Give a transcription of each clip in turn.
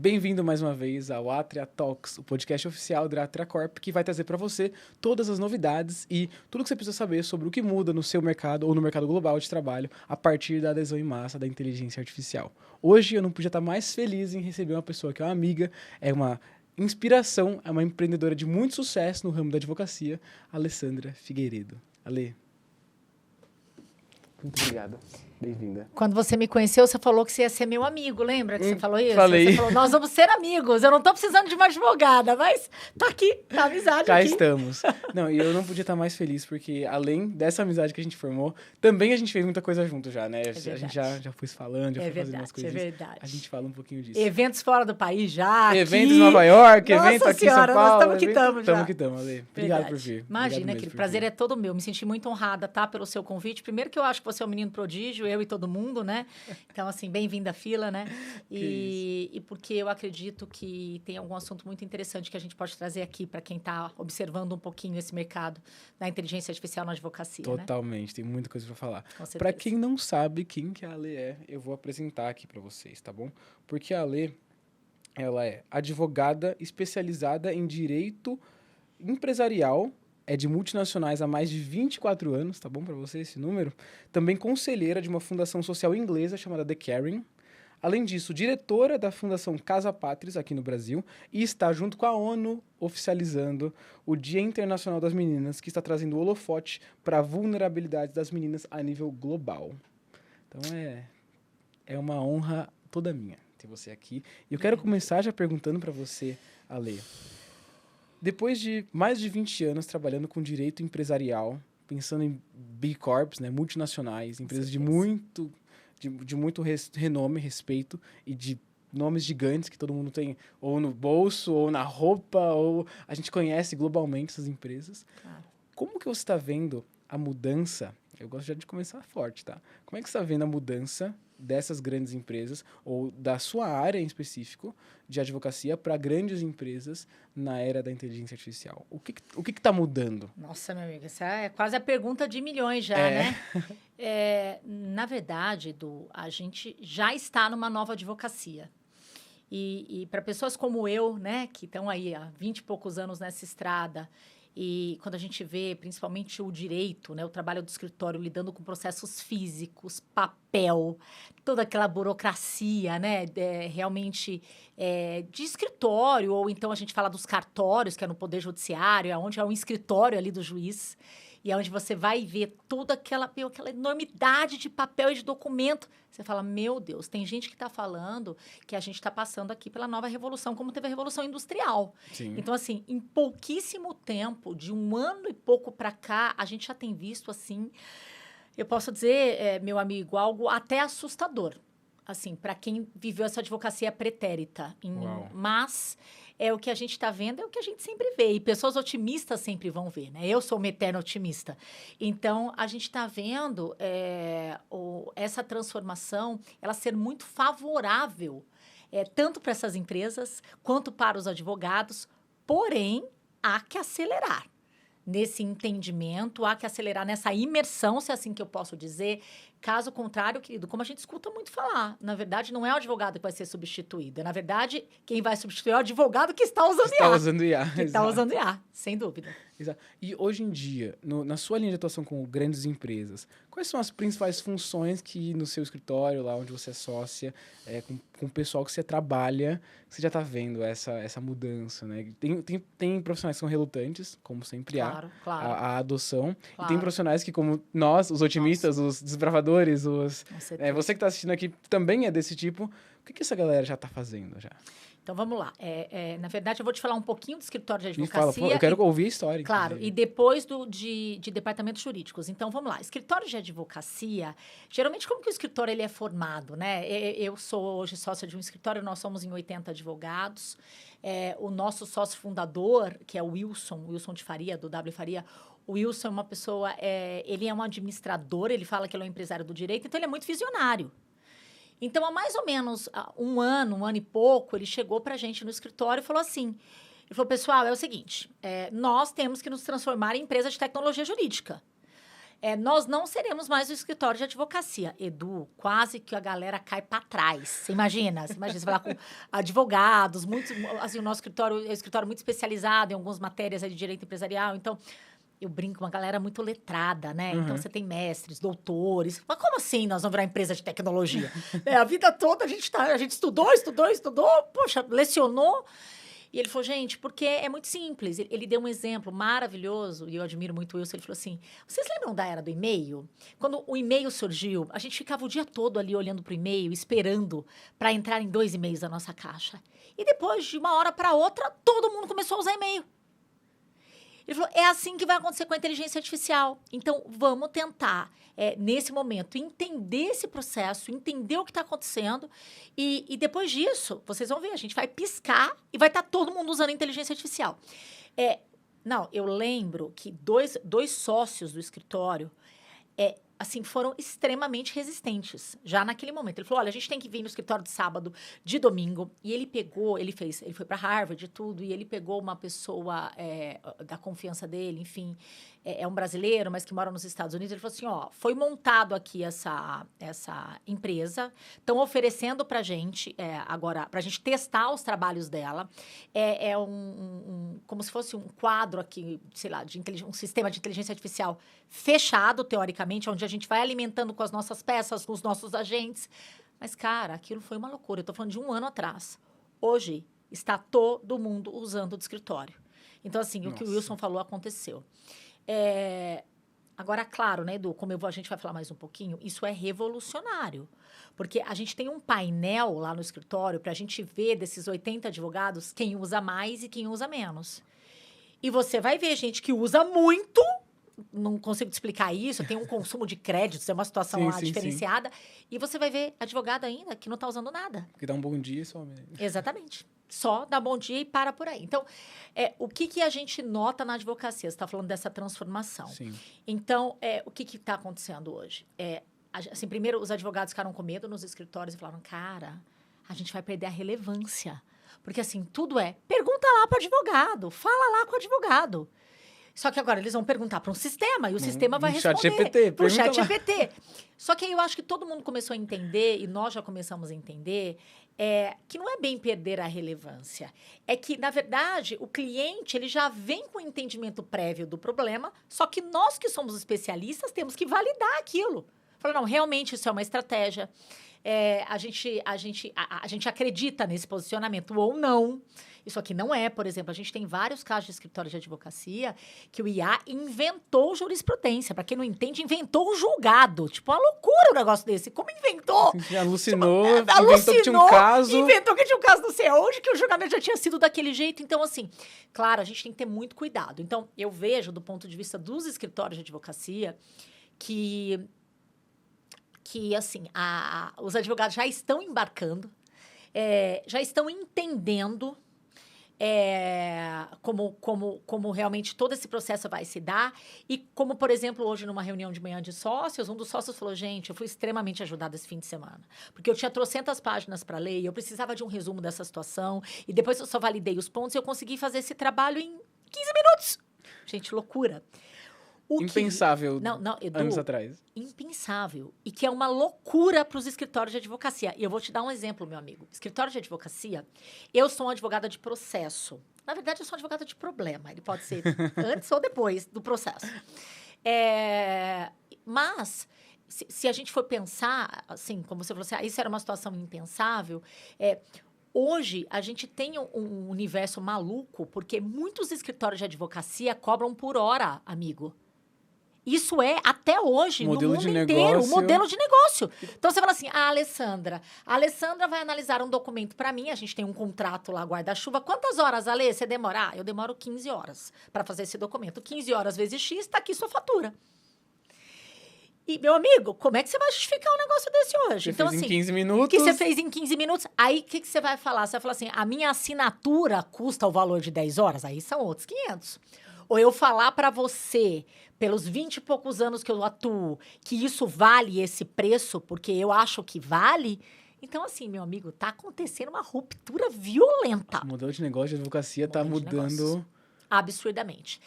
Bem-vindo mais uma vez ao Atria Talks, o podcast oficial da Atria Corp, que vai trazer para você todas as novidades e tudo que você precisa saber sobre o que muda no seu mercado ou no mercado global de trabalho a partir da adesão em massa da inteligência artificial. Hoje eu não podia estar mais feliz em receber uma pessoa que é uma amiga, é uma inspiração, é uma empreendedora de muito sucesso no ramo da advocacia, Alessandra Figueiredo. Ale, muito obrigado. Bem-vinda. Quando você me conheceu, você falou que você ia ser meu amigo, lembra que você falou isso? Falei. Você falou, nós vamos ser amigos, eu não tô precisando de uma advogada, mas tá aqui, tá a amizade Cá aqui. estamos. Não, e eu não podia estar mais feliz, porque além dessa amizade que a gente formou, também a gente fez muita coisa junto já, né? A gente já foi falando, já foi fazendo umas coisas. É verdade. A gente fala um pouquinho disso. Eventos fora do país já, Eventos aqui. em Nova York, Nossa evento aqui senhora, em São Paulo. nós estamos que estamos já. Estamos que estamos, Ale. Obrigado Verdade. por vir. Imagina, Obrigado que mesmo prazer por é todo meu. Me senti muito honrada, tá, pelo seu convite. Primeiro que eu acho que você é um menino prodígio, eu e todo mundo, né? Então, assim, bem-vinda à fila, né? E porque eu acredito que tem algum assunto muito interessante que a gente pode trazer aqui para quem está observando um pouquinho esse mercado da inteligência artificial na advocacia, Totalmente, tem muita coisa para falar. Com certeza. Para quem não sabe quem que a Ale é, eu vou apresentar aqui para vocês, tá bom? Porque a Ale, ela é advogada especializada em direito empresarial, é de multinacionais há mais de 24 anos, tá bom para você esse número? Também conselheira de uma fundação social inglesa chamada The Caring. Além disso, diretora da Fundação Casa Pátris aqui no Brasil e está junto com a ONU oficializando o Dia Internacional das Meninas, que está trazendo o holofote para a vulnerabilidade das meninas a nível global. Então é uma honra toda minha ter você aqui. E eu quero começar já perguntando para você, Ale. Depois de mais de 20 anos trabalhando com direito empresarial, pensando em B Corps, né, multinacionais, empresas de muito renome, respeito e de nomes gigantes que todo mundo tem ou no bolso, ou na roupa, ou a gente conhece globalmente essas empresas. Claro. Como que você está vendo a mudança? Eu gosto já de começar forte, tá? Como é que você está vendo a mudança dessas grandes empresas, ou da sua área em específico, de advocacia, para grandes empresas na era da inteligência artificial? O que está mudando? Nossa, meu amigo, essa é quase a pergunta de milhões já, né? Na verdade, Edu, a gente já está numa nova advocacia. E para pessoas como eu, né, que estão aí há 20 e poucos anos nessa estrada, e quando a gente vê, principalmente o direito, né, o trabalho do escritório lidando com processos físicos, papel, toda aquela burocracia, né, realmente de escritório, ou então a gente fala dos cartórios, que é no Poder Judiciário, onde é um escritório ali do juiz, e é onde você vai ver toda aquela enormidade de papel e de documento. Você fala, meu Deus, tem gente que está falando que a gente está passando aqui pela nova revolução, como teve a Revolução Industrial. Sim. Então, assim, em pouquíssimo tempo, de um ano e pouco para cá, a gente já tem visto, assim, eu posso dizer, meu amigo, algo até assustador. Assim, para quem viveu essa advocacia pretérita. Mas o que a gente está vendo, é o que a gente sempre vê. E pessoas otimistas sempre vão ver, né? Eu sou uma eterna otimista. Então, a gente está vendo essa transformação, ela ser muito favorável, tanto para essas empresas, quanto para os advogados. Porém, há que acelerar nesse entendimento, há que acelerar nessa imersão, se é assim que eu posso dizer. Caso contrário, querido, como a gente escuta muito falar, na verdade, não é o advogado que vai ser substituído. Na verdade, quem vai substituir é o advogado que está usando IA. Está usando IA. Que está usando IA, sem dúvida. Exato. E hoje em dia, na sua linha de atuação com grandes empresas, quais são as principais funções que no seu escritório, lá onde você é sócia, com o pessoal que você trabalha, você já está vendo essa mudança, né? Tem profissionais que são relutantes, como sempre Claro. a adoção. Claro. E tem profissionais que, como nós, os otimistas, os desbravadores, você que está assistindo aqui também é desse tipo. O que essa galera já está fazendo já? Então, vamos lá. Na verdade, eu vou te falar um pouquinho do escritório de Me advocacia. fala, eu quero ouvir a história. Claro, inclusive. e depois de departamentos jurídicos. Então, vamos lá. Escritório de advocacia, geralmente, como que o escritório ele é formado, né? Eu sou hoje sócia de um escritório, nós somos em 80 advogados. O nosso sócio fundador, que é o Wilson de Faria, do W Faria, o Wilson é uma pessoa, ele é um administrador, ele fala que ele é um empresário do direito, então ele é muito visionário. Então, há mais ou menos um ano e pouco, ele chegou para a gente no escritório e falou assim, ele falou, pessoal, é o seguinte, nós temos que nos transformar em empresa de tecnologia jurídica. nós não seremos mais o escritório de advocacia. Edu, quase que a galera cai para trás. Você imagina, você falar com advogados, muitos, assim, o nosso escritório é um escritório muito especializado em algumas matérias aí de direito empresarial, então eu brinco, uma galera muito letrada, né? Então, você tem mestres, doutores. Mas como assim nós vamos virar empresa de tecnologia? A vida toda a gente estudou, poxa, lecionou. E ele falou, gente, porque é muito simples. Ele deu um exemplo maravilhoso, e eu admiro muito isso. Ele falou assim, vocês lembram da era do e-mail? Quando o e-mail surgiu, a gente ficava o dia todo ali olhando para o e-mail, esperando para entrar em 2 e-mails da nossa caixa. E depois, de uma hora para outra, todo mundo começou a usar e-mail. Ele falou, é assim que vai acontecer com a inteligência artificial. Então, vamos tentar, nesse momento, entender esse processo, entender o que está acontecendo. E depois disso, vocês vão ver, a gente vai piscar e vai estar todo mundo usando inteligência artificial. Não, eu lembro que dois sócios do escritório, assim, foram extremamente resistentes, já naquele momento. Ele falou, olha, a gente tem que vir no escritório de sábado, de domingo. E ele foi para Harvard e tudo, e ele pegou uma pessoa da confiança dele, enfim, é um brasileiro, mas que mora nos Estados Unidos. Ele falou assim, ó, foi montado aqui essa empresa, estão oferecendo pra gente, agora, pra gente testar os trabalhos dela. Como se fosse um quadro aqui, sei lá, um sistema de inteligência artificial fechado, teoricamente, onde a gente vai alimentando com as nossas peças, com os nossos agentes. Mas, cara, aquilo foi uma loucura. Eu tô falando de 1 ano atrás. Hoje, está todo mundo usando o escritório. Então, assim, o que o Wilson falou aconteceu. Agora, claro, né, Edu, a gente vai falar mais um pouquinho, isso é revolucionário. Porque a gente tem um painel lá no escritório para a gente ver desses 80 advogados quem usa mais e quem usa menos. E você vai ver gente que usa muito, não consigo te explicar isso, tem um consumo de créditos, é uma situação lá diferenciada. Sim. E você vai ver advogado ainda que não está usando nada. Que dá um bom dia e some. Exatamente. Só dá bom dia e para por aí. Então, o que a gente nota na advocacia? Você está falando dessa transformação. Sim. Então, o que está acontecendo hoje? Assim, primeiro, os advogados ficaram com medo nos escritórios e falaram, cara, a gente vai perder a relevância. Porque, assim, tudo pergunta lá para o advogado, fala lá com o advogado. Só que agora eles vão perguntar para um sistema e o sistema vai responder para o ChatGPT. Só que aí eu acho que todo mundo começou a entender, e nós já começamos a entender, que não é bem perder a relevância. É que, na verdade, o cliente ele já vem com o entendimento prévio do problema, só que nós que somos especialistas temos que validar aquilo. Falar, não, realmente isso é uma estratégia. A gente acredita nesse posicionamento ou não. Isso aqui não por exemplo, a gente tem vários casos de escritório de advocacia que o IA inventou jurisprudência. Para quem não entende, inventou o julgado. Tipo, uma loucura um negócio desse. Como inventou? Alucinou, inventou que tinha um caso. Inventou que tinha um caso não sei onde, que o julgamento já tinha sido daquele jeito. Então, assim, claro, a gente tem que ter muito cuidado. Então, eu vejo, do ponto de vista dos escritórios de advocacia, que assim, os advogados já estão embarcando, já estão entendendo como realmente todo esse processo vai se dar. E como, por exemplo, hoje numa reunião de manhã de sócios, um dos sócios falou, gente, eu fui extremamente ajudado esse fim de semana. Porque eu tinha 300 páginas para ler e eu precisava de um resumo dessa situação. E depois eu só validei os pontos e eu consegui fazer esse trabalho em 15 minutos. Gente, loucura. Impensável, Edu, anos atrás. Impensável. E que é uma loucura para os escritórios de advocacia. E eu vou te dar um exemplo, meu amigo. Escritório de advocacia, eu sou uma advogada de processo. Na verdade, eu sou uma advogada de problema. Ele pode ser antes ou depois do processo. Mas, se a gente for pensar, assim, como você falou assim, isso era uma situação impensável, hoje, a gente tem um universo maluco, porque muitos escritórios de advocacia cobram por hora, amigo. Isso até hoje, no mundo inteiro, um modelo de negócio. Então, você fala assim, a Alessandra vai analisar um documento para mim, a gente tem um contrato lá, guarda-chuva. Quantas horas, Ale, você demora? Eu demoro 15 horas para fazer esse documento. 15 horas vezes X, está aqui sua fatura. E, meu amigo, como é que você vai justificar um negócio desse hoje? Você fez em 15 minutos. Que você fez em 15 minutos. Aí, o que você vai falar? Você vai falar assim, a minha assinatura custa o valor de 10 horas? Aí são outros 500. Ou eu falar para você, pelos 20 e poucos anos que eu atuo, que isso vale esse preço, porque eu acho que vale. Então, assim, meu amigo, tá acontecendo uma ruptura violenta. O modelo de negócio de advocacia tá mudando Absurdamente.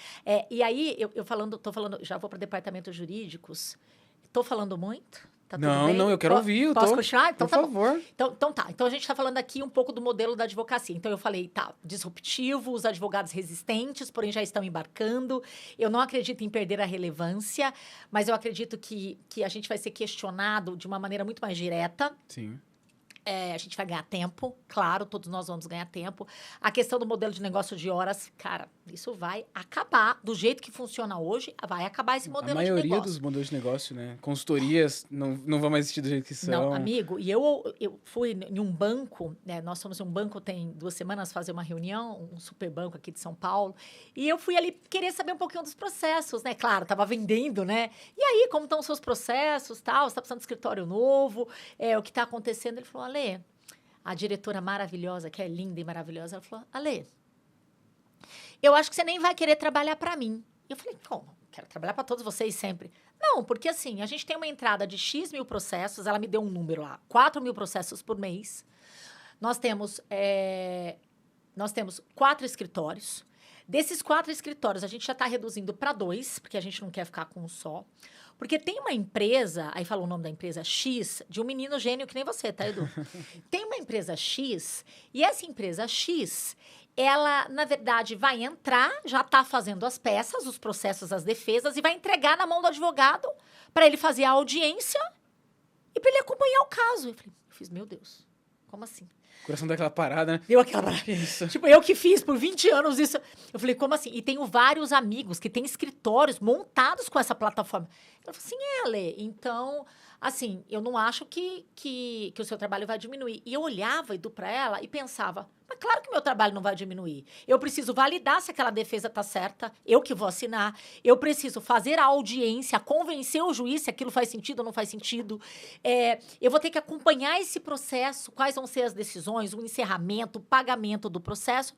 E aí, tô falando, já vou para departamentos jurídicos. Tô falando muito? Tá tudo bem? Não, eu quero ouvir. Posso continuar? Então Por tá bom. favor. Então tá. Então a gente tá falando aqui um pouco do modelo da advocacia. Então eu falei, tá, disruptivo, os advogados resistentes, porém já estão embarcando. Eu não acredito em perder a relevância, mas eu acredito que a gente vai ser questionado de uma maneira muito mais direta. Sim. A gente vai ganhar tempo, claro, todos nós vamos ganhar tempo. A questão do modelo de negócio de horas, cara, isso vai acabar. Do jeito que funciona hoje, vai acabar esse modelo de negócio. A maioria dos modelos de negócio, né? Consultorias não vão mais existir do jeito que são. Não, amigo, e eu fui em um banco, né? Nós somos um banco, tem 2 semanas, fazer uma reunião, um super banco aqui de São Paulo, e eu fui ali querer saber um pouquinho dos processos, né? Claro, tava vendendo, né? E aí, como estão os seus processos, tal? Você tá precisando de escritório novo? O que tá acontecendo? Ele falou, Ale, a diretora maravilhosa, que é linda e maravilhosa, ela falou, Ale, eu acho que você nem vai querer trabalhar para mim. E eu falei, como? Quero trabalhar para todos vocês sempre. Não, porque assim, a gente tem uma entrada de X mil processos, ela me deu um número lá, 4 mil processos por mês. Nós temos 4 escritórios. Desses 4 escritórios, a gente já está reduzindo para 2, porque a gente não quer ficar com um só. Porque tem uma empresa, aí falou o nome da empresa X, de um menino gênio que nem você, tá, Edu? Tem uma empresa X, e essa empresa X, ela, na verdade, vai entrar, já está fazendo as peças, os processos, as defesas, e vai entregar na mão do advogado para ele fazer a audiência e para ele acompanhar o caso. Eu fiz, meu Deus, como assim? O coração daquela parada, né? Deu aquela parada. Isso. Tipo, eu que fiz por 20 anos isso. Eu falei, como assim? E tenho vários amigos que têm escritórios montados com essa plataforma. Eu falei assim, Ale, então, assim, eu não acho que o seu trabalho vai diminuir. E eu olhava, Edu, para ela e pensava, mas claro que meu trabalho não vai diminuir. Eu preciso validar se aquela defesa tá certa, eu que vou assinar. Eu preciso fazer a audiência, convencer o juiz se aquilo faz sentido ou não faz sentido. Eu vou ter que acompanhar esse processo, quais vão ser as decisões, o encerramento, o pagamento do processo.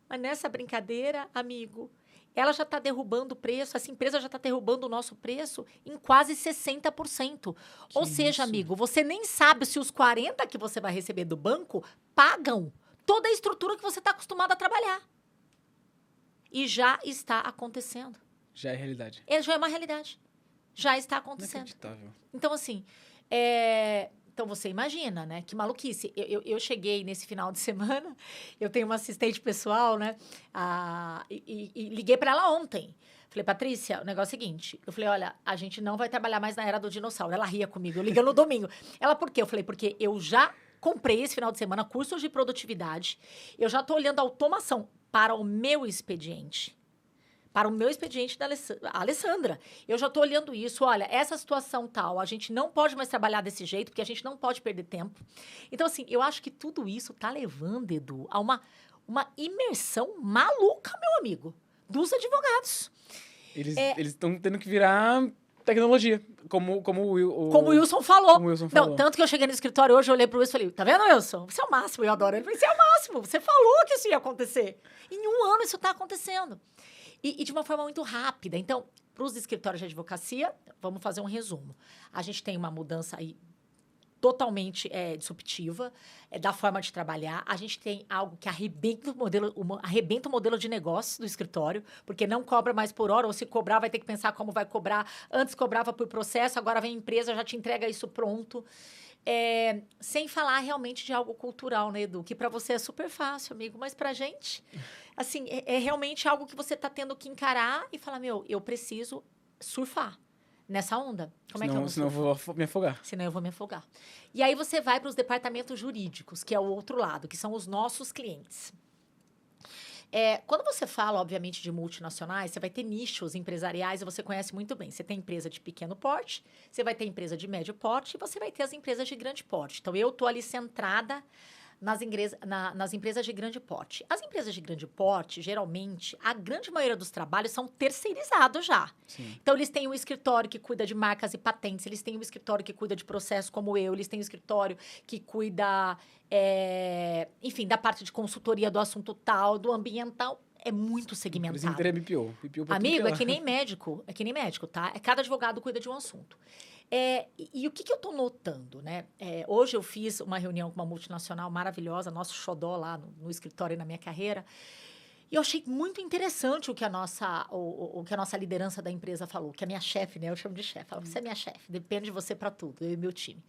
Mas nessa brincadeira, amigo, ela já está derrubando o preço, essa empresa já está derrubando o nosso preço em quase 60%. Ou seja, isso? amigo, você nem sabe se os 40 que você vai receber do banco pagam toda a estrutura que você está acostumado a trabalhar. E já está acontecendo. Já é realidade. Já é uma realidade. Já está acontecendo. Inacreditável. Então, assim, então você imagina, né? Que maluquice. Eu cheguei nesse final de semana, eu tenho uma assistente pessoal, né? E liguei para ela ontem. Falei, Patrícia, o negócio é o seguinte. Eu falei, olha, a gente não vai trabalhar mais na era do dinossauro. Ela ria comigo, eu liguei no domingo. Ela, por quê? Eu falei, porque eu já comprei esse final de semana cursos de produtividade. Eu já estou olhando a automação para o meu expediente. Para o meu expediente da Alessandra. Eu já estou olhando isso. Olha, essa situação tal, a gente não pode mais trabalhar desse jeito, porque a gente não pode perder tempo. Então, assim, eu acho que tudo isso está levando, Edu, a uma imersão maluca, meu amigo, dos advogados. Eles estão tendo que virar tecnologia, como o Wilson falou. Como o Wilson falou. Não, tanto que eu cheguei no escritório hoje, eu olhei pro Wilson e falei, tá vendo, Wilson? Você é o máximo, eu adoro ele. Você é o máximo, você falou que isso ia acontecer. Em 1 ano isso está acontecendo. E de uma forma muito rápida. Então, para os escritórios de advocacia, vamos fazer um resumo. A gente tem uma mudança aí totalmente disruptiva da forma de trabalhar. A gente tem algo que arrebenta o modelo de negócio do escritório, porque não cobra mais por hora, ou se cobrar, vai ter que pensar como vai cobrar. Antes cobrava por processo, agora vem a empresa, já te entrega isso pronto. Sem falar realmente de algo cultural, né, Edu? Que para você é super fácil, amigo, mas pra gente, assim, é realmente algo que você tá tendo que encarar e falar, meu, eu preciso surfar nessa onda. Como é que eu vou Senão eu vou me afogar. Senão eu vou me afogar. E aí você vai para os departamentos jurídicos, que é o outro lado, que são os nossos clientes. Quando você fala, obviamente, de multinacionais, você vai ter nichos empresariais e você conhece muito bem. Você tem empresa de pequeno porte, você vai ter empresa de médio porte e você vai ter as empresas de grande porte. Então, eu estou ali centrada nas empresas de grande porte. As empresas de grande porte, geralmente, a grande maioria dos trabalhos são terceirizados já. Sim. Então, eles têm um escritório que cuida de marcas e patentes, eles têm um escritório que cuida de processo como eu, eles têm um escritório que cuida, enfim, da parte de consultoria do assunto tal, do ambiental. É muito segmentado. Eles inteira é BPO. Amigo, é que nem médico, tá? Cada advogado cuida de um assunto. E o que eu estou notando, né? Hoje eu fiz uma reunião com uma multinacional maravilhosa, nosso xodó lá no escritório e na minha carreira. E eu achei muito interessante o que o que a nossa liderança da empresa falou, que a minha chefe, né? Eu chamo de chefe. Ela falou, você é minha chefe, depende de você para tudo, eu e meu time.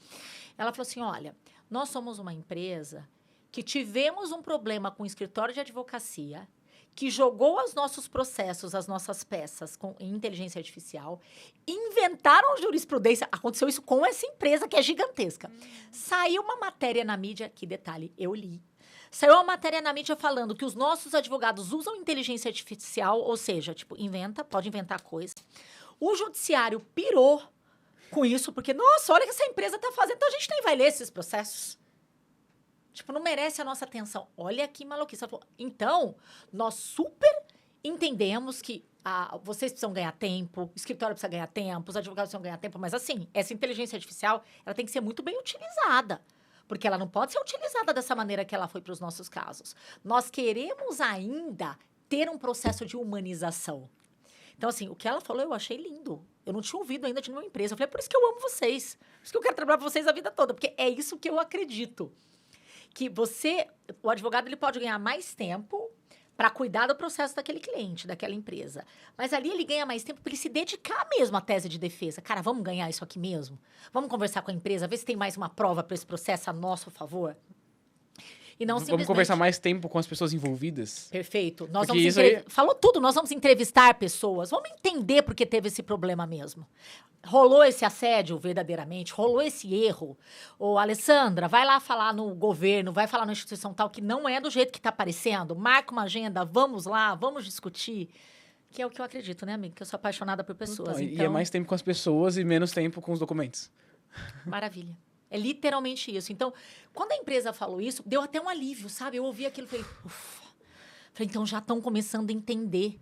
Ela falou assim, olha, nós somos uma empresa que tivemos um problema com o escritório de advocacia, que jogou os nossos processos, as nossas peças em inteligência artificial, inventaram jurisprudência. Aconteceu isso com essa empresa que é gigantesca. Saiu uma matéria na mídia, que detalhe, eu li. Saiu uma matéria na mídia falando que os nossos advogados usam inteligência artificial, ou seja, tipo, pode inventar coisa. O judiciário pirou com isso, porque, nossa, olha o que essa empresa está fazendo, então a gente nem vai ler esses processos. Tipo, não merece a nossa atenção. Olha que maluquice. Ela falou, então, nós super entendemos que vocês precisam ganhar tempo, o escritório precisa ganhar tempo, os advogados precisam ganhar tempo, mas assim, essa inteligência artificial, ela tem que ser muito bem utilizada. Porque ela não pode ser utilizada dessa maneira que ela foi para os nossos casos. Nós queremos ainda ter um processo de humanização. Então, assim, o que ela falou eu achei lindo. Eu não tinha ouvido ainda de nenhuma empresa. Eu falei, por isso que eu amo vocês. Por isso que eu quero trabalhar com vocês a vida toda. Porque é isso que eu acredito. Que o advogado, ele pode ganhar mais tempo para cuidar do processo daquele cliente, daquela empresa. Mas ali ele ganha mais tempo para ele se dedicar mesmo à tese de defesa. Cara, vamos ganhar isso aqui mesmo? Vamos conversar com a empresa, ver se tem mais uma prova para esse processo a nosso favor? E não Vamos conversar mais tempo com as pessoas envolvidas? Perfeito. Falou tudo. Nós vamos entrevistar pessoas. Vamos entender por que teve esse problema mesmo. Rolou esse assédio verdadeiramente? Rolou esse erro? Ô, Alessandra, vai lá falar no governo, vai falar na instituição tal, que não é do jeito que está aparecendo. Marca uma agenda, vamos lá, vamos discutir. Que é o que eu acredito, né, amiga? Que eu sou apaixonada por pessoas. E é mais tempo com as pessoas e menos tempo com os documentos. Maravilha. É literalmente isso. Então, quando a empresa falou isso, deu até um alívio, sabe? Eu ouvi aquilo e falei, ufa. Falei, então já estão começando a entender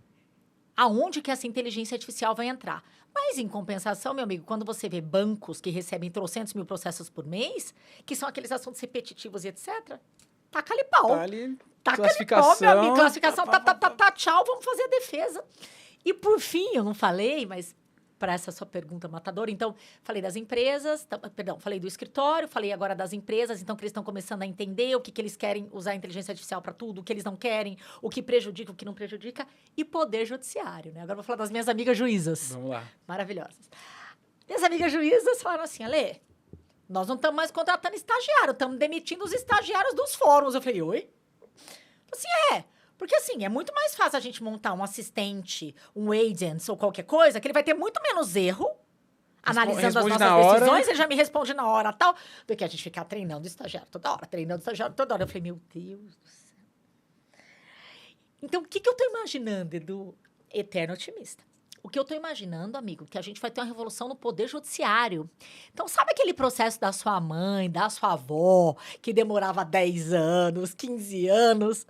aonde que essa inteligência artificial vai entrar. Mas, em compensação, meu amigo, quando você vê bancos que recebem trocentos mil processos por mês, que são aqueles assuntos repetitivos e etc., taca-lhe pau. Taca-lhe pau, meu amigo. Classificação, tchau, vamos fazer a defesa. E, por fim, eu não falei, mas para essa sua pergunta matadora. Então, falei das empresas, falei do escritório, falei agora das empresas, então que eles estão começando a entender o que eles querem usar a inteligência artificial para tudo, o que eles não querem, o que prejudica, o que não prejudica, e poder judiciário, né? Agora eu vou falar das minhas amigas juízas. Vamos lá. Maravilhosas. Minhas amigas juízas falaram assim, Ale, nós não estamos mais contratando estagiário, estamos demitindo os estagiários dos fóruns. Eu falei, oi? Assim, porque, assim, é muito mais fácil a gente montar um assistente, um agent ou qualquer coisa, que ele vai ter muito menos erro, analisando as nossas decisões, ele já me responde na hora, tal, do que a gente ficar treinando o estagiário toda hora, Eu falei, meu Deus do céu. Então, o que eu tô imaginando, Edu? Eterno otimista. O que eu tô imaginando, amigo, que a gente vai ter uma revolução no poder judiciário. Então, sabe aquele processo da sua mãe, da sua avó, que demorava 10 anos, 15 anos...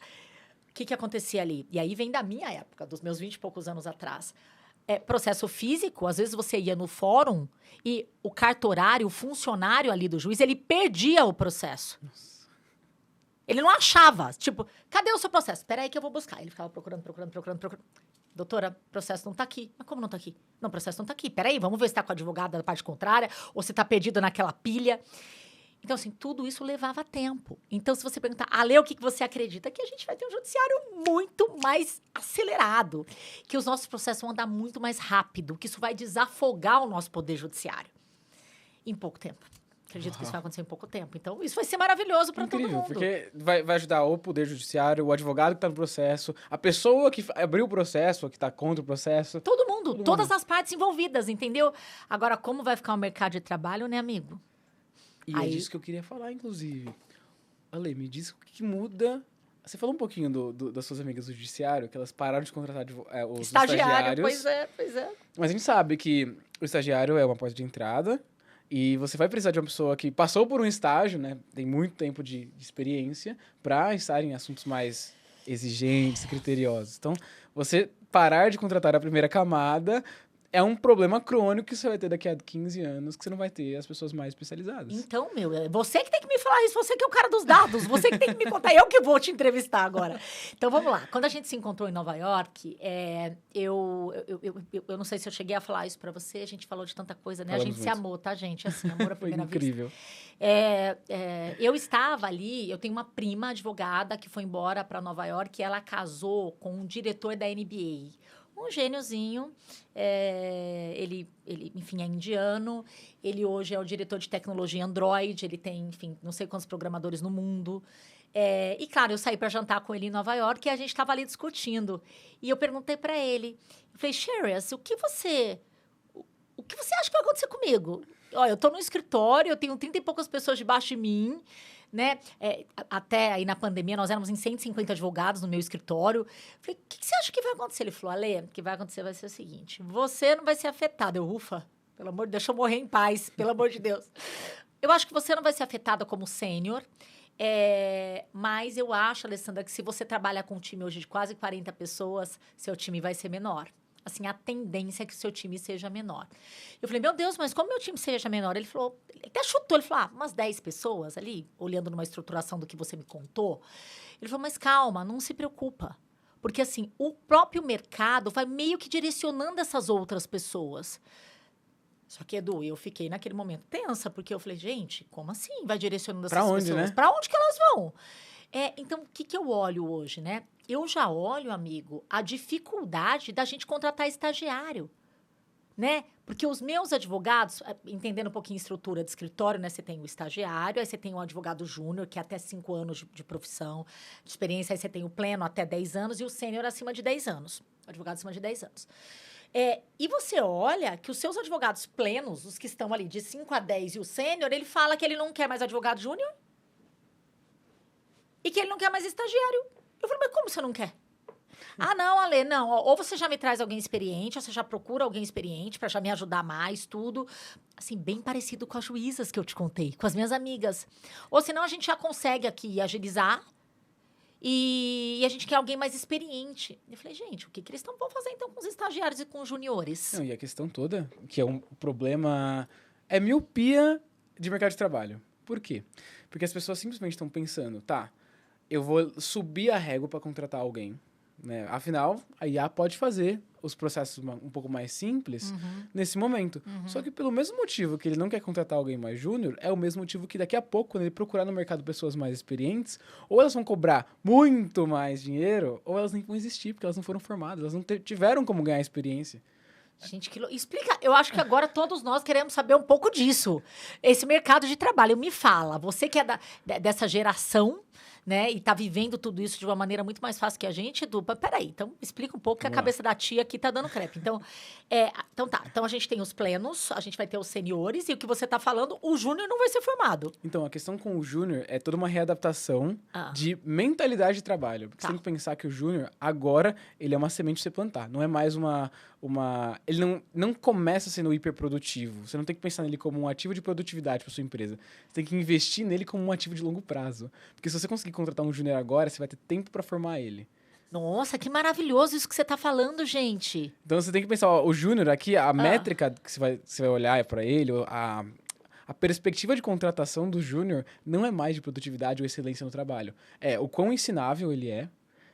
O que acontecia ali? E aí vem da minha época, dos meus 20 e poucos anos atrás. Processo físico, às vezes você ia no fórum e o cartorário, o funcionário ali do juiz, ele perdia o processo. Nossa. Ele não achava. Tipo, cadê o seu processo? Espera aí que eu vou buscar. Ele ficava procurando. Doutora, o processo não tá aqui. Mas como não tá aqui? Não, o processo não tá aqui. Peraí, vamos ver se tá com o advogado da parte contrária ou se tá perdido naquela pilha. Então, assim, tudo isso levava tempo. Então, se você perguntar, Ale, o que você acredita? Que a gente vai ter um judiciário muito mais acelerado, que os nossos processos vão andar muito mais rápido, que isso vai desafogar o nosso poder judiciário em pouco tempo. Acredito que isso vai acontecer em pouco tempo. Então, isso vai ser maravilhoso para todo mundo. Porque vai ajudar o poder judiciário, o advogado que está no processo, a pessoa que abriu o processo, que está contra o processo. Todo mundo, todas as partes envolvidas, entendeu? Agora, como vai ficar o mercado de trabalho, né, amigo? E é disso que eu queria falar, inclusive. Ale, me diz o que muda. Você falou um pouquinho das suas amigas do judiciário, que elas pararam de contratar os estagiários. Pois é. Mas a gente sabe que o estagiário é uma porta de entrada e você vai precisar de uma pessoa que passou por um estágio, né? Tem muito tempo de experiência para estar em assuntos mais exigentes, criteriosos. Então, você parar de contratar a primeira camada é um problema crônico que você vai ter daqui a 15 anos, que você não vai ter as pessoas mais especializadas. Então, meu, é você que tem que me falar isso, você que é o cara dos dados, você que tem que me contar, eu que vou te entrevistar agora. Então, vamos lá. Quando a gente se encontrou em Nova York, eu não sei se eu cheguei a falar isso pra você, a gente falou de tanta coisa, né? Falamos A gente se muito. amou, tá, gente? Assim, amor à Foi primeira vista. incrível. Eu estava ali, eu tenho uma prima advogada que foi embora para Nova York e ela casou com um diretor da NBA. Um gêniozinho, enfim, é indiano, ele hoje é o diretor de tecnologia Android, ele tem, enfim, não sei quantos programadores no mundo. E, claro, eu saí para jantar com ele em Nova York e a gente estava ali discutindo. E eu perguntei para ele, eu falei, Sherry, o que você acha que vai acontecer comigo? Olha, eu estou no escritório, eu tenho 30 e poucas pessoas debaixo de mim, né? Até aí na pandemia, nós éramos em 150 advogados no meu escritório. Falei, o que você acha que vai acontecer? Ele falou, Ale, o que vai acontecer vai ser o seguinte, você não vai ser afetada. Eu, ufa, pelo amor de Deus, deixa eu morrer em paz, pelo amor de Deus. Eu acho que você não vai ser afetada como sênior, mas eu acho, Alessandra, que se você trabalha com um time hoje de quase 40 pessoas, seu time vai ser menor. Assim, a tendência é que o seu time seja menor. Eu falei, meu Deus, mas como meu time seja menor? Ele falou, ele até chutou, ele falou, umas 10 pessoas ali, olhando numa estruturação do que você me contou. Ele falou, mas calma, não se preocupa. Porque, assim, o próprio mercado vai meio que direcionando essas outras pessoas. Só que, Edu, eu fiquei naquele momento tensa, porque eu falei, gente, como assim vai direcionando essas pessoas? Né? Pra onde que elas vão? Então, o que eu olho hoje, né? Eu já olho, amigo, a dificuldade da gente contratar estagiário, né? Porque os meus advogados, entendendo um pouquinho a estrutura de escritório, né? Você tem o estagiário, aí você tem o advogado júnior, que é até 5 anos de profissão, de experiência, aí você tem o pleno até 10 anos e o sênior acima de 10 anos. O advogado acima de 10 anos. E você olha que os seus advogados plenos, os que estão ali de 5 a 10 e o sênior, ele fala que ele não quer mais advogado júnior e que ele não quer mais estagiário. Eu falei, mas como você não quer? Não, Ale, não. Ou você já me traz alguém experiente, ou você já procura alguém experiente para já me ajudar mais, tudo. Assim, bem parecido com as juízas que eu te contei, com as minhas amigas. Ou senão a gente já consegue aqui agilizar e a gente quer alguém mais experiente. Eu falei, gente, o que eles vão fazer então com os estagiários e com os juniores? Não, e a questão toda, que é um problema, é miopia de mercado de trabalho. Por quê? Porque as pessoas simplesmente estão pensando, tá, eu vou subir a régua para contratar alguém, né? Afinal, a IA pode fazer os processos um pouco mais simples nesse momento. Só que pelo mesmo motivo que ele não quer contratar alguém mais júnior, é o mesmo motivo que daqui a pouco, quando ele procurar no mercado pessoas mais experientes, ou elas vão cobrar muito mais dinheiro, ou elas nem vão existir, porque elas não foram formadas, elas não tiveram como ganhar experiência. Gente, explica. Eu acho que agora todos nós queremos saber um pouco disso. Esse mercado de trabalho, me fala. Você que é dessa geração, né? E tá vivendo tudo isso de uma maneira muito mais fácil que a gente, Edu. Peraí, então explica um pouco que a cabeça da tia aqui tá dando crepe. Então, tá. Então a gente tem os plenos, a gente vai ter os seniores, e o que você tá falando, o júnior não vai ser formado. Então, a questão com o júnior é toda uma readaptação de mentalidade de trabalho. Porque você tem que pensar que o júnior, agora, ele é uma semente pra você plantar. Não é mais ele não começa sendo hiperprodutivo. Você não tem que pensar nele como um ativo de produtividade para sua empresa. Você tem que investir nele como um ativo de longo prazo. Porque se você conseguir contratar um júnior agora, você vai ter tempo para formar ele. Nossa, que maravilhoso isso que você tá falando, gente. Então você tem que pensar, o júnior aqui, a métrica que você vai olhar para ele, a perspectiva de contratação do júnior não é mais de produtividade ou excelência no trabalho. É o quão ensinável ele é.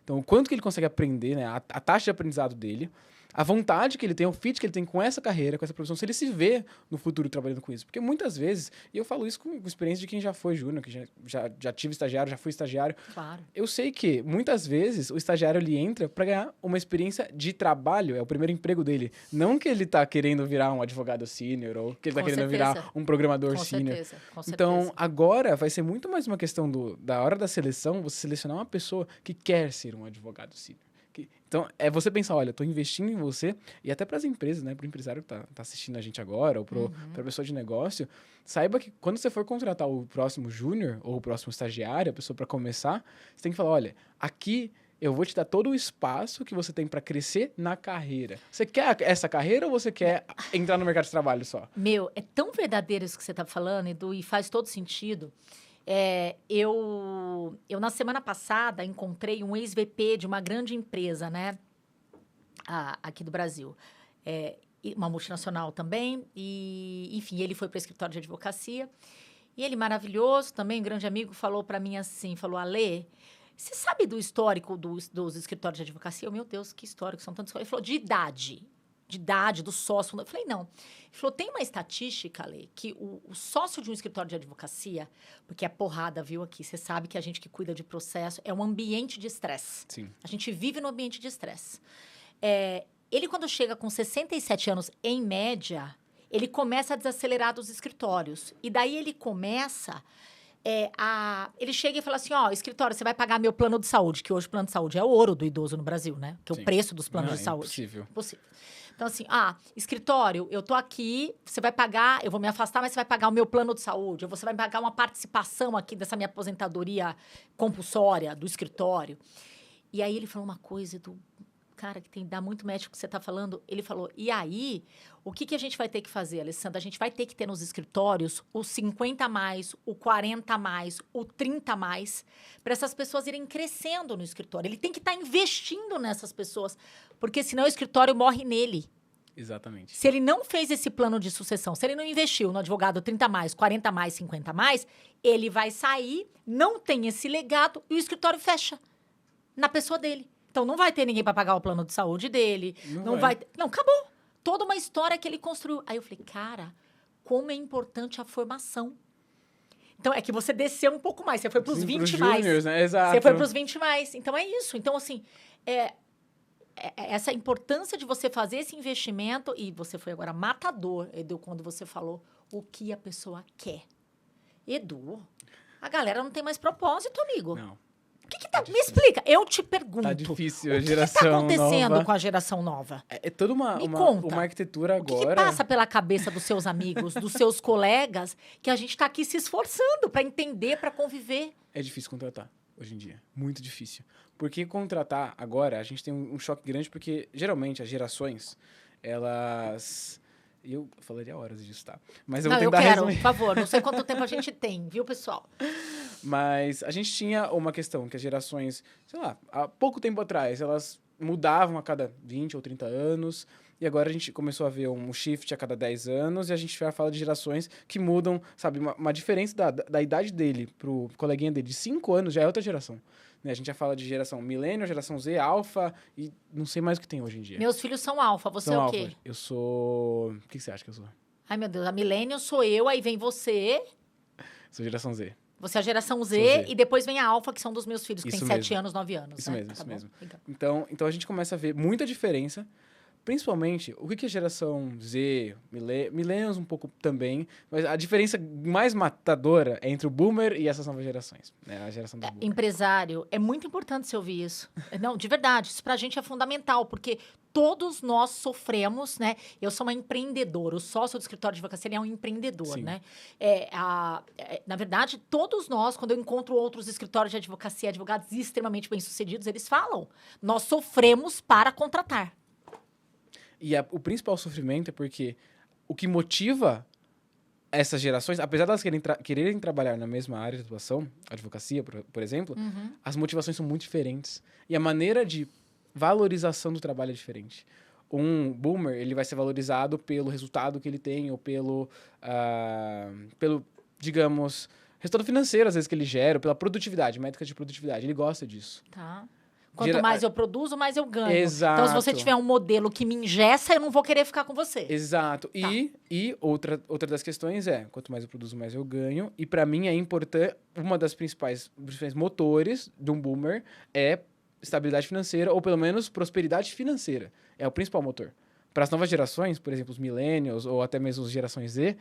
Então, o quanto que ele consegue aprender, né? A taxa de aprendizado dele, a vontade que ele tem, o fit que ele tem com essa carreira, com essa profissão, se ele se vê no futuro trabalhando com isso. Porque muitas vezes, e eu falo isso com experiência de quem já foi júnior, que já tive estagiário, já fui estagiário. Claro. Eu sei que, muitas vezes, o estagiário ele entra para ganhar uma experiência de trabalho, é o primeiro emprego dele. Não que ele tá querendo virar um advogado sênior, ou que ele tá querendo virar um programador sênior. Com certeza. Então, agora vai ser muito mais uma questão da hora da seleção, você selecionar uma pessoa que quer ser um advogado sênior. Então, é você pensar, olha, eu tô investindo em você, e até para as empresas, né, para o empresário que tá assistindo a gente agora, ou para a pessoa de negócio, saiba que quando você for contratar o próximo júnior, ou o próximo estagiário, a pessoa para começar, você tem que falar, olha, aqui eu vou te dar todo o espaço que você tem para crescer na carreira. Você quer essa carreira ou você quer entrar no mercado de trabalho só? Meu, é tão verdadeiro isso que você tá falando, Edu, e faz todo sentido. Eu, na semana passada, encontrei um ex-VP de uma grande empresa, né? Aqui do Brasil. uma multinacional também. E, enfim, ele foi para o escritório de advocacia. E ele, maravilhoso, também um grande amigo, falou para mim assim, falou, Alê, você sabe do histórico dos escritórios de advocacia? Meu Deus, que histórico, são tantos... Ele falou, de idade, do sócio. Eu falei, não. Ele falou, tem uma estatística, Alê, que o sócio de um escritório de advocacia, porque é porrada, viu, aqui, você sabe que a gente que cuida de processo é um ambiente de estresse. Sim. A gente vive no ambiente de estresse. Ele, quando chega com 67 anos, em média, ele começa a desacelerar dos escritórios. E daí ele começa... ele chega e fala assim, escritório, você vai pagar meu plano de saúde, que hoje o plano de saúde é o ouro do idoso no Brasil, né? Que é o preço dos planos de saúde. Impossível. Então, assim, escritório, eu tô aqui, você vai pagar, eu vou me afastar, mas você vai pagar o meu plano de saúde, ou você vai pagar uma participação aqui dessa minha aposentadoria compulsória do escritório. E aí ele falou uma coisa do... Cara, que dá muito médico que você está falando, ele falou, e aí, o que a gente vai ter que fazer, Alessandra? A gente vai ter que ter nos escritórios o 50 a mais, o 40 a mais, o 30 a mais, para essas pessoas irem crescendo no escritório. Ele tem que estar investindo nessas pessoas, porque senão o escritório morre nele. Exatamente. Se ele não fez esse plano de sucessão, se ele não investiu no advogado 30 a mais, 40 a mais, 50 a mais, ele vai sair, não tem esse legado e o escritório fecha na pessoa dele. Então, não vai ter ninguém para pagar o plano de saúde dele. Não vai. Não, acabou. Toda uma história que ele construiu. Aí eu falei, cara, como é importante a formação. Então, é que você desceu um pouco mais. Você foi para os 20 mais. Juniors, né? Exato. Você foi para os 20 mais. Então, é isso. Então, assim, essa importância de você fazer esse investimento. E você foi agora matador, Edu, quando você falou o que a pessoa quer. Edu, a galera não tem mais propósito, amigo. Não. O que tá... Me explica, eu te pergunto. Tá difícil a geração nova. O que tá acontecendo nova. Com a geração nova? É toda uma arquitetura agora. O que passa pela cabeça dos seus amigos, dos seus colegas, que a gente tá aqui se esforçando para entender, para conviver? É difícil contratar hoje em dia. Muito difícil. Porque contratar agora, a gente tem um choque grande, porque geralmente as gerações, elas... Eu falaria horas disso, tá? Mas eu vou tentar resumir. Por favor. Não sei quanto tempo a gente tem, viu, pessoal? Mas a gente tinha uma questão que as gerações, sei lá, há pouco tempo atrás, elas mudavam a cada 20 ou 30 anos. E agora a gente começou a ver um shift a cada 10 anos. E a gente já fala de gerações que mudam, sabe? Uma diferença da idade dele pro coleguinha dele de 5 anos já é outra geração. Né? A gente já fala de geração milênio, geração Z, alfa e não sei mais o que tem hoje em dia. Meus filhos são alfa. Você é o quê? Eu sou... O que você acha que eu sou? Ai, meu Deus. A milênio sou eu, aí vem você. Sou geração Z. Você é a geração Z e depois vem a alfa, que são dos meus filhos, que tem 7 anos, 9 anos. Isso né? mesmo, tá isso bom? mesmo. Então. Então a gente começa a ver muita diferença. Principalmente, o que é geração Z, millennials um pouco também, mas a diferença mais matadora é entre o boomer e essas novas gerações, né? A geração do boomer. Empresário, é muito importante você ouvir isso. Não, de verdade, isso pra gente é fundamental, porque todos nós sofremos, né? Eu sou uma empreendedora, o sócio do escritório de advocacia, ele é um empreendedor, Sim. né? Na verdade, todos nós, quando eu encontro outros escritórios de advocacia, advogados extremamente bem-sucedidos, eles falam, nós sofremos para contratar. E o principal sofrimento é porque o que motiva essas gerações, apesar de elas quererem trabalhar na mesma área de atuação, advocacia, por exemplo, as motivações são muito diferentes. E a maneira de valorização do trabalho é diferente. Um boomer, ele vai ser valorizado pelo resultado que ele tem ou pelo digamos, resultado financeiro, às vezes, que ele gera, ou pela produtividade, métricas de produtividade. Ele gosta disso. Tá. Quanto mais eu produzo, mais eu ganho. Exato. Então, se você tiver um modelo que me engessa, eu não vou querer ficar com você. Exato. Tá. E outra das questões é, quanto mais eu produzo, mais eu ganho. E para mim é importante, uma das principais motores de um boomer é estabilidade financeira, ou pelo menos prosperidade financeira. É o principal motor. Para as novas gerações, por exemplo, os millennials, ou até mesmo as gerações Z,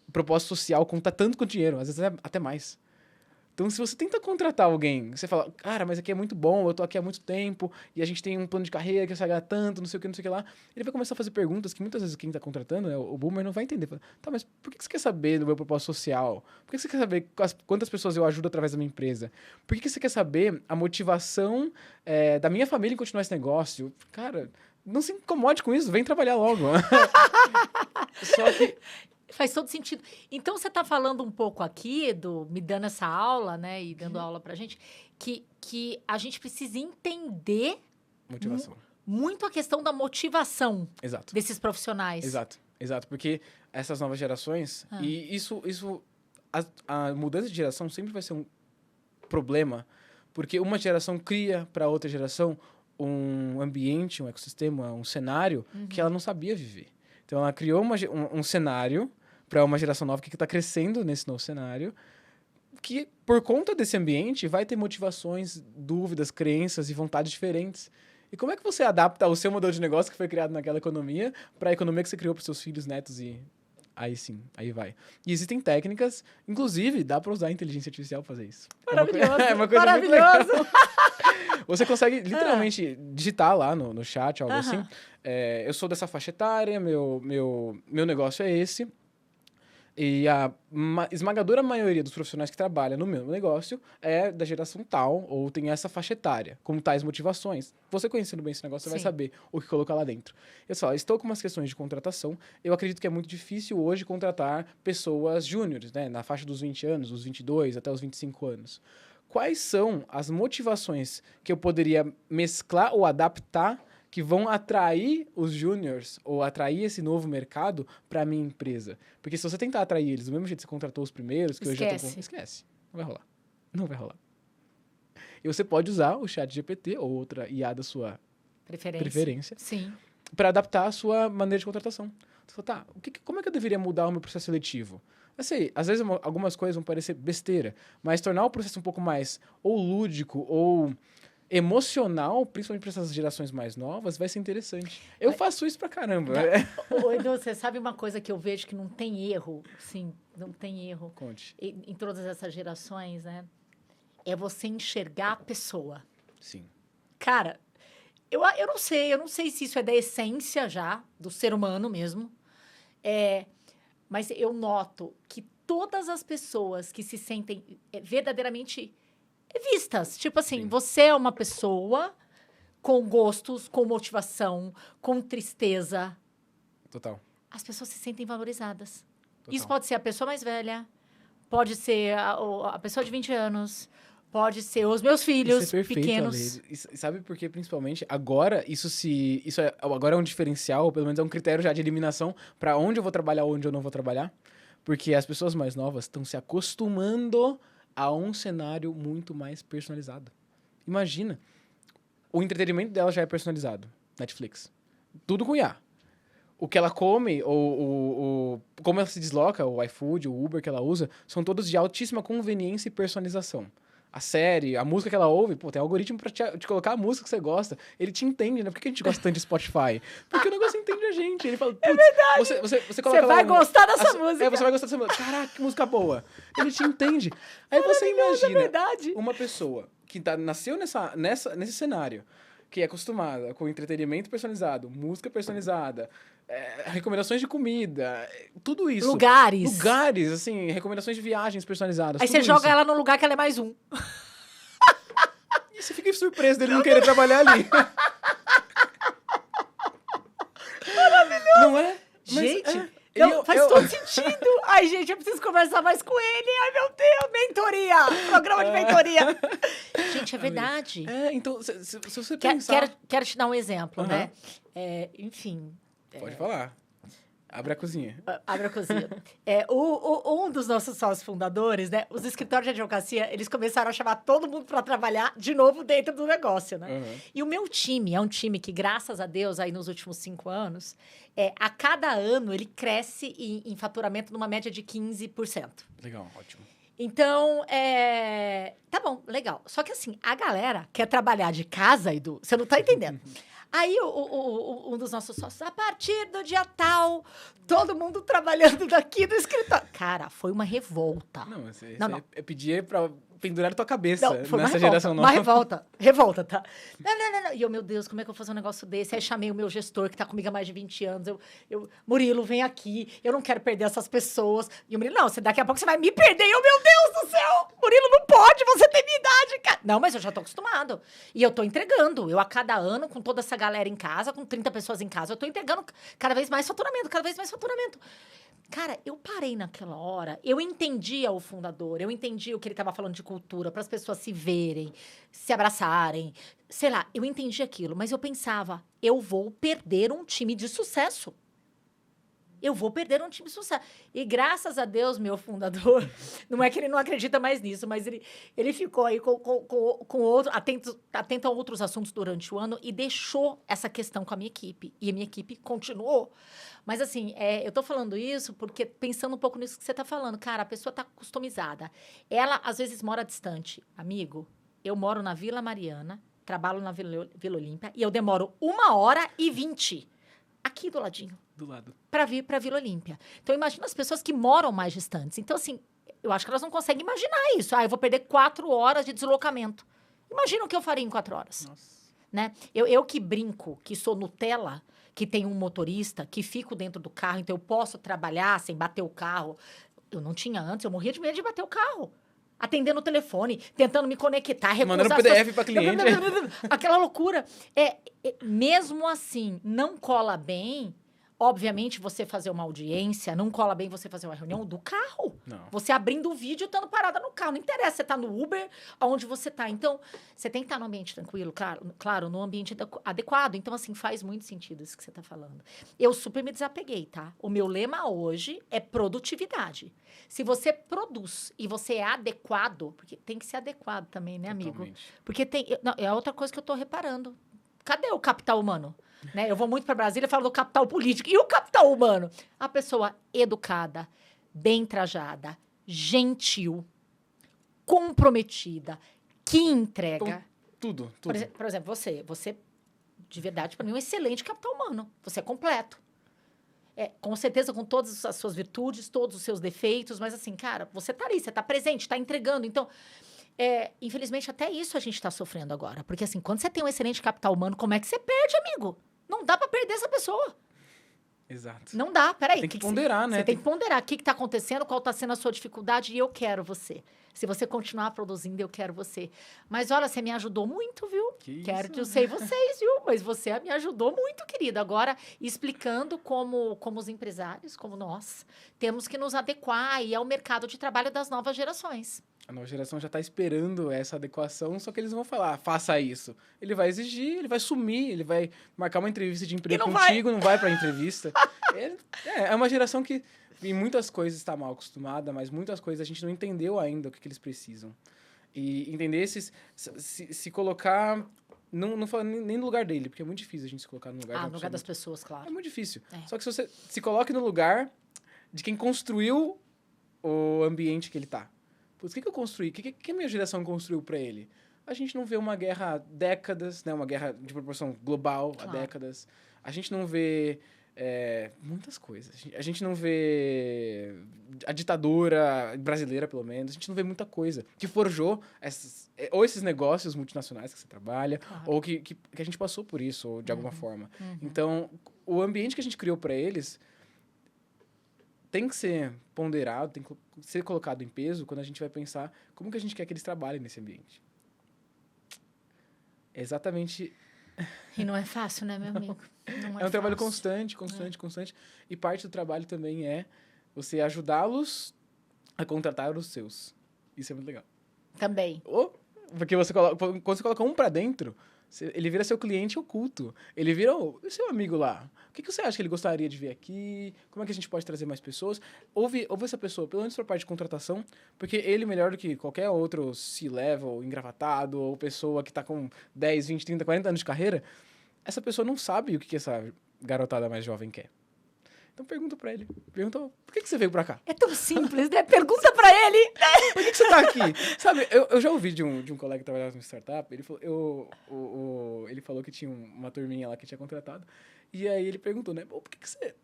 o propósito social conta tanto com dinheiro, às vezes até mais. Então, se você tenta contratar alguém, você fala, cara, mas aqui é muito bom, eu tô aqui há muito tempo, e a gente tem um plano de carreira que você vai ganhar tanto, não sei o que lá. Ele vai começar a fazer perguntas que muitas vezes quem tá contratando, né, o boomer, não vai entender. Fala, tá, mas por que você quer saber do meu propósito social? Por que você quer saber quantas pessoas eu ajudo através da minha empresa? Por que você quer saber a motivação da minha família em continuar esse negócio? Cara, não se incomode com isso, vem trabalhar logo. Só que... Faz todo sentido. Então, você está falando um pouco aqui, me dando essa aula, né? E dando aula pra gente, que a gente precisa entender... Motivação. muito a questão da motivação Exato. desses profissionais. Exato. Porque essas novas gerações... E isso a mudança de geração sempre vai ser um problema, porque uma geração cria para outra geração um ambiente, um ecossistema, um cenário que ela não sabia viver. Então, ela criou um cenário para uma geração nova que está crescendo nesse novo cenário, que, por conta desse ambiente, vai ter motivações, dúvidas, crenças e vontades diferentes. E como é que você adapta o seu modelo de negócio que foi criado naquela economia para a economia que você criou para os seus filhos, netos e... Aí sim, aí vai. E existem técnicas, inclusive, dá para usar a inteligência artificial para fazer isso. Maravilhoso, É uma coisa maravilhoso. muito legal. Você consegue literalmente digitar lá no chat, algo assim. Eu sou dessa faixa etária, meu negócio é esse. E a esmagadora maioria dos profissionais que trabalham no meu negócio é da geração tal, ou tem essa faixa etária, com tais motivações. Você conhecendo bem esse negócio, você vai saber o que colocar lá dentro. Eu só estou com umas questões de contratação. Eu acredito que é muito difícil hoje contratar pessoas júniores, né? Na faixa dos 20 anos, dos 22 até os 25 anos. Quais são as motivações que eu poderia mesclar ou adaptar que vão atrair os júniors ou atrair esse novo mercado para a minha empresa? Porque se você tentar atrair eles do mesmo jeito que você contratou os primeiros, que eu já tô com... Esquece. Não vai rolar. Não vai rolar. E você pode usar o ChatGPT ou outra IA da sua preferência para adaptar a sua maneira de contratação. Você fala, como é que eu deveria mudar o meu processo seletivo? Eu sei, às vezes algumas coisas vão parecer besteira, mas tornar o processo um pouco mais ou lúdico ou emocional, principalmente para essas gerações mais novas, vai ser interessante. Eu faço isso pra caramba. Edu, você sabe uma coisa que eu vejo que não tem erro? Sim, não tem erro. Conte. Em todas essas gerações, né? É você enxergar a pessoa. Sim. Cara, eu não sei se isso é da essência já, do ser humano mesmo. Mas eu noto que todas as pessoas que se sentem verdadeiramente vistas, tipo assim, você é uma pessoa com gostos, com motivação, com tristeza. Total. As pessoas se sentem valorizadas. Total. Isso pode ser a pessoa mais velha, pode ser a pessoa de 20 anos, pode ser os meus filhos isso é perfeito, pequenos. Ale. E sabe por quê, principalmente? Agora, agora é um diferencial, ou pelo menos é um critério já de eliminação para onde eu vou trabalhar ou onde eu não vou trabalhar. Porque as pessoas mais novas estão se acostumando a um cenário muito mais personalizado. Imagina, o entretenimento dela já é personalizado. Netflix. Tudo com IA. O que ela come, ou como ela se desloca, o iFood, o Uber que ela usa, são todos de altíssima conveniência e personalização. A série, a música que ela ouve, tem algoritmo pra te colocar a música que você gosta. Ele te entende, né? Por que a gente gosta tanto de Spotify? Porque o negócio entende a gente. Ele fala, putz, você coloca vai gostar dessa música. Você vai gostar dessa música. Caraca, que música boa. Ele te entende. Aí você imagina uma pessoa que nasceu nesse cenário, que é acostumada com entretenimento personalizado, música personalizada, recomendações de comida, tudo isso. Lugares, assim, recomendações de viagens personalizadas. Aí você joga ela num lugar que ela é mais um. E você fica surpreso dele não querer trabalhar ali. Maravilhoso! Não é? Gente, faz todo sentido. Ai, gente, eu preciso conversar mais com ele. Ai, meu Deus, mentoria! Programa de mentoria. Gente, é verdade. Então, se você pensar... Quero te dar um exemplo, né? Enfim... Pode falar. Abre a cozinha. Abre a cozinha. Um dos nossos sócios fundadores, né? Os escritórios de advocacia, eles começaram a chamar todo mundo para trabalhar de novo dentro do negócio, né? E o meu time é um time que, graças a Deus, aí nos últimos 5 anos, a cada ano ele cresce em faturamento numa média de 15%. Legal, ótimo. Então, tá bom, legal. Só que assim, a galera quer trabalhar de casa, Edu, você não tá entendendo. Aí, um dos nossos sócios, a partir do dia tal, todo mundo trabalhando daqui do escritório. Cara, foi uma revolta. Não, é pedir pra pendurar a tua cabeça foi nessa geração nova. Uma revolta, tá? Não. E eu, meu Deus, como é que eu vou fazer um negócio desse? Aí chamei o meu gestor, que tá comigo há mais de 20 anos. Murilo, vem aqui, eu não quero perder essas pessoas. E o Murilo, não, daqui a pouco você vai me perder. E eu, meu Deus do céu, Murilo, não pode, você tem minha idade, cara. Não, mas eu já tô acostumado. E eu tô entregando. Eu, a cada ano, com toda essa galera em casa, com 30 pessoas em casa, eu tô entregando cada vez mais faturamento. Cara, eu parei naquela hora, eu entendia o fundador, eu entendia o que ele estava falando de cultura, para as pessoas se verem, se abraçarem, sei lá, eu entendi aquilo, mas eu pensava, eu vou perder um time de sucesso. Eu vou perder um time de sucesso. E graças a Deus, meu fundador, não é que ele não acredita mais nisso, mas ele ficou aí com outro, atento a outros assuntos durante o ano e deixou essa questão com a minha equipe. E a minha equipe continuou. Mas, assim, eu tô falando isso porque, pensando um pouco nisso que você tá falando, cara, a pessoa tá customizada. Ela, às vezes, mora distante. Amigo, eu moro na Vila Mariana, trabalho na Vila Olímpia, e eu demoro 1h20 aqui do ladinho. Do lado. Para vir para Vila Olímpia. Então, imagina as pessoas que moram mais distantes. Então, assim, eu acho que elas não conseguem imaginar isso. Eu vou perder 4 horas de deslocamento. Imagina o que eu faria em 4 horas. Nossa. Né? Eu que brinco, que sou Nutella, que tenho um motorista, que fico dentro do carro, então eu posso trabalhar sem bater o carro. Eu não tinha antes, eu morria de medo de bater o carro. Atendendo o telefone, tentando me conectar, recusar... Mandando PDF para cliente. Aquela loucura. Mesmo assim, não cola bem... Obviamente, você fazer uma audiência, não cola bem você fazer uma reunião do carro. Não. Você abrindo o vídeo e estando parada no carro. Não interessa, você está no Uber, aonde você está. Então, você tem que estar no ambiente tranquilo, claro, no ambiente adequado. Então, assim, faz muito sentido isso que você está falando. Eu super me desapeguei, tá? O meu lema hoje é produtividade. Se você produz e você é adequado, porque tem que ser adequado também, né, amigo? Totalmente. Porque é outra coisa que eu estou reparando. Cadê o capital humano? Né? Eu vou muito para Brasília e falo do capital político. E o capital humano? A pessoa educada, bem trajada, gentil, comprometida, que entrega. Tudo. Por exemplo, você, de verdade, para mim, é um excelente capital humano. Você é completo. Com certeza, com todas as suas virtudes, todos os seus defeitos, mas assim, cara, você tá ali, você tá presente, tá entregando. Então, infelizmente, até isso a gente está sofrendo agora. Porque, assim, quando você tem um excelente capital humano, como é que você perde, amigo? Não dá para perder essa pessoa. Exato. Não dá, peraí. Tem que ponderar, né? Você tem que ponderar o que está acontecendo, qual está sendo a sua dificuldade, e eu quero você. Se você continuar produzindo, eu quero você. Mas, olha, você me ajudou muito, viu? Quero que eu sei vocês, viu? Mas você me ajudou muito, querida. Agora, explicando como os empresários, como nós, temos que nos adequar aí ao mercado de trabalho das novas gerações. A nova geração já está esperando essa adequação, só que eles vão falar, faça isso. Ele vai exigir, ele vai sumir, ele vai marcar uma entrevista de emprego contigo, não vai para a entrevista. É uma geração que em muitas coisas está mal acostumada, mas muitas coisas a gente não entendeu ainda o que eles precisam. E entender se colocar... Não falo nem no lugar dele, porque é muito difícil a gente se colocar no lugar de uma no lugar das muito... pessoas, claro. É muito difícil. Só que se você se coloque no lugar de quem construiu o ambiente que ele está. Putz, o que eu construí? O que a minha geração construiu para ele? A gente não vê uma guerra há décadas, né? Uma guerra de proporção global há décadas. A gente não vê muitas coisas. A gente não vê a ditadura brasileira, pelo menos. A gente não vê muita coisa que forjou ou esses negócios multinacionais que você trabalha, ou que a gente passou por isso, ou de alguma forma. Então, o ambiente que a gente criou para eles tem que ser ponderado, tem que ser colocado em peso quando a gente vai pensar como que a gente quer que eles trabalhem nesse ambiente. É exatamente... E não é fácil, né, meu amigo? É um trabalho constante. E parte do trabalho também é você ajudá-los a contratar os seus. Isso é muito legal. Também. Porque quando você coloca um pra dentro, ele vira seu cliente oculto. Ele vira o seu amigo lá. O que você acha que ele gostaria de ver aqui? Como é que a gente pode trazer mais pessoas? Ouve essa pessoa, pelo menos para a parte de contratação, porque ele, melhor do que qualquer outro C-level, engravatado, ou pessoa que está com 10, 20, 30, 40 anos de carreira, essa pessoa não sabe o que essa garotada mais jovem quer. Então pergunta pra ele. Pergunta, por que você veio pra cá? É tão simples, né? Pergunta pra ele. Por que você tá aqui? Sabe, eu já ouvi de um colega que trabalhava numa startup, ele falou que tinha uma turminha lá que tinha contratado, e aí ele perguntou, né, por que você...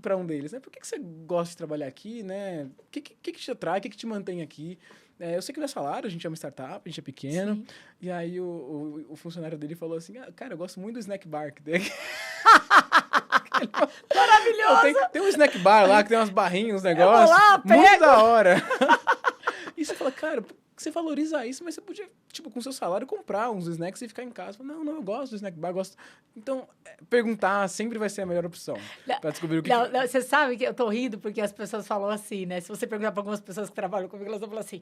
Pra um deles, né? Por que você gosta de trabalhar aqui, né? O que te atrai? O que te mantém aqui? Eu sei que não é salário, a gente é uma startup, a gente é pequeno. Sim. E aí o funcionário dele falou assim, cara, eu gosto muito do snack bar que tem aqui. Maravilhoso! Tem um snack bar lá que tem umas barrinhas, uns negócios. Muito da hora. E você fala, cara, que você valorizar isso, mas você podia, tipo, com seu salário, comprar uns snacks e ficar em casa. Não, eu gosto do snack bar, gosto. Então, perguntar sempre vai ser a melhor opção pra descobrir o que... Não, você sabe que eu tô rindo porque as pessoas falam assim, né? Se você perguntar para algumas pessoas que trabalham comigo, elas vão falar assim,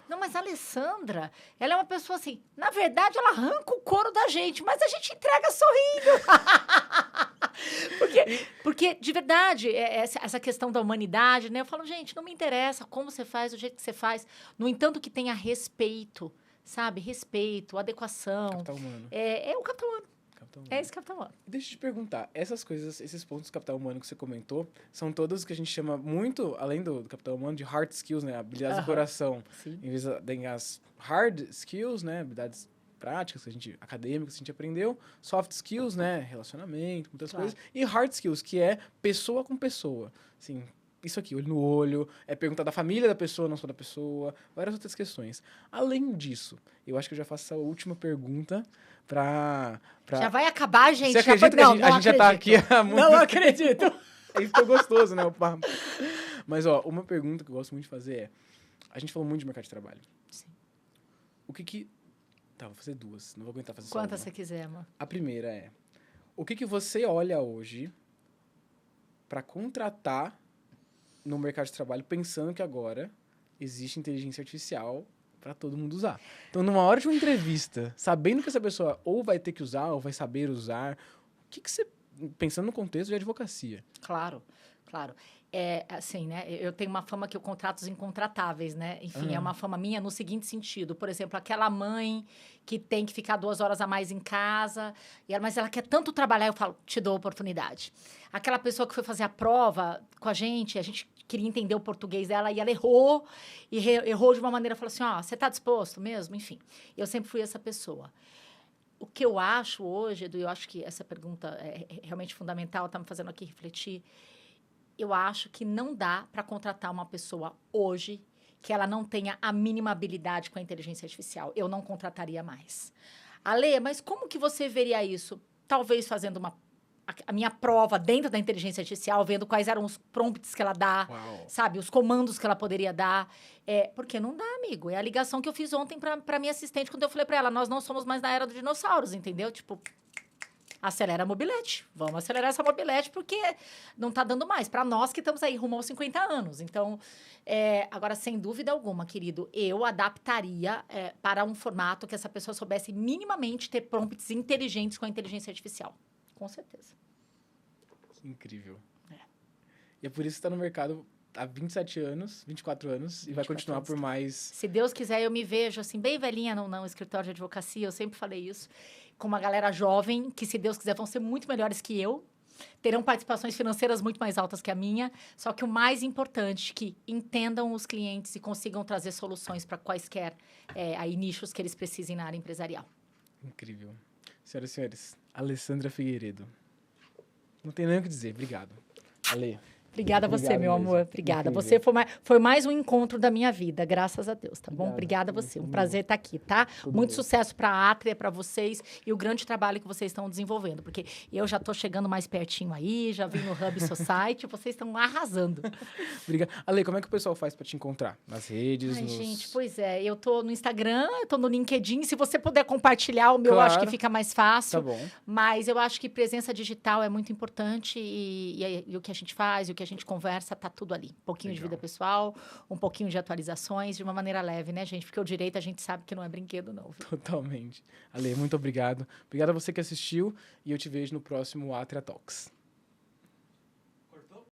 não, mas a Alessandra, ela é uma pessoa assim, na verdade, ela arranca o couro da gente, mas a gente entrega sorrindo. Porque, de verdade, essa questão da humanidade, né? Eu falo, gente, não me interessa como você faz, o jeito que você faz. No entanto, que tenha respeito, sabe? Respeito, adequação. Capital humano. É o capital humano. Capital É humano. esse capital humano. Deixa eu te perguntar, essas coisas, esses pontos do capital humano que você comentou, são todos que a gente chama muito, além do capital humano, de hard skills, né? Habilidades do coração. Sim. Em vez das hard skills, né? Habilidades práticas, acadêmicas, que a gente aprendeu. Soft skills, né? Relacionamento, muitas coisas. E hard skills, que é pessoa com pessoa. Assim, isso aqui, olho no olho, é perguntar da família da pessoa, não só da pessoa, várias outras questões. Além disso, eu acho que eu já faço essa última pergunta pra... Já vai acabar, gente. Você acredita que a gente já tá aqui há muito Não acredito. Isso ficou gostoso, né? O papo. Mas, ó, uma pergunta que eu gosto muito de fazer é... A gente falou muito de mercado de trabalho. Sim. O que... Tá, vou fazer duas. Não vou aguentar fazer só Quantas uma. você quiser, amor. A primeira é... O que você olha hoje para contratar no mercado de trabalho pensando que agora existe inteligência artificial para todo mundo usar? Então, numa hora de uma entrevista, sabendo que essa pessoa ou vai ter que usar ou vai saber usar, o que você... Pensando no contexto de advocacia. Claro, claro. É, assim, né? Eu tenho uma fama que eu contrato os incontratáveis, né? Enfim, é uma fama minha no seguinte sentido. Por exemplo, aquela mãe que tem que ficar 2 horas a mais em casa, mas ela quer tanto trabalhar, eu falo, te dou oportunidade. Aquela pessoa que foi fazer a prova com a gente queria entender o português dela e ela errou, errou de uma maneira, falou assim, ó, você tá disposto mesmo? Enfim, eu sempre fui essa pessoa. O que eu acho hoje, Edu, eu acho que essa pergunta é realmente fundamental, está me fazendo aqui refletir. Eu acho que não dá para contratar uma pessoa hoje que ela não tenha a mínima habilidade com a inteligência artificial. Eu não contrataria mais. Ale, mas como que você veria isso? Talvez fazendo a minha prova dentro da inteligência artificial, vendo quais eram os prompts que ela dá, Uau. sabe? Os comandos que ela poderia dar. Porque não dá, amigo. É a ligação que eu fiz ontem para minha assistente, quando eu falei para ela, nós não somos mais na era dos dinossauros, entendeu? Tipo, acelera a mobilete. Vamos acelerar essa mobilete, porque não tá dando mais. Para nós que estamos aí rumo aos 50 anos. Então, agora, sem dúvida alguma, querido, eu adaptaria para um formato que essa pessoa soubesse minimamente ter prompts inteligentes com a inteligência artificial. Com certeza. Incrível. E é por isso que está no mercado há 27 anos, 24 anos, e vai continuar por mais... Se Deus quiser, eu me vejo, assim, bem velhinha no escritório de advocacia, eu sempre falei isso, com uma galera jovem, que, se Deus quiser, vão ser muito melhores que eu, terão participações financeiras muito mais altas que a minha, só que o mais importante, que entendam os clientes e consigam trazer soluções para quaisquer aí nichos que eles precisem na área empresarial. Incrível. Senhoras e senhores, Alessandra Figueiredo. Não tem nem o que dizer. Obrigado. Ale. Obrigada a você, meu mesmo. amor. Obrigada. Incrível. Você foi mais um encontro da minha vida, graças a Deus, tá bom? Obrigado. Obrigada a você. Um prazer estar aqui, tá? Muito sucesso para a Atria, para vocês e o grande trabalho que vocês estão desenvolvendo, porque eu já estou chegando mais pertinho aí, já vim no Hub Society, vocês estão arrasando. Obrigado. Ale, como é que o pessoal faz para te encontrar? Nas redes? Ai, nos... gente, pois é. Eu tô no Instagram, eu tô no LinkedIn. Se você puder compartilhar o meu, Claro. eu acho que fica mais fácil. Tá bom. Mas eu acho que presença digital é muito importante e o que a gente faz, e o que a gente conversa, tá tudo ali. Um pouquinho de Legal. vida pessoal, um pouquinho de atualizações, de uma maneira leve, né, gente? Porque o direito a gente sabe que não é brinquedo, não. Viu? Totalmente. Ale, muito obrigado. Obrigado a você que assistiu e eu te vejo no próximo Atria Talks.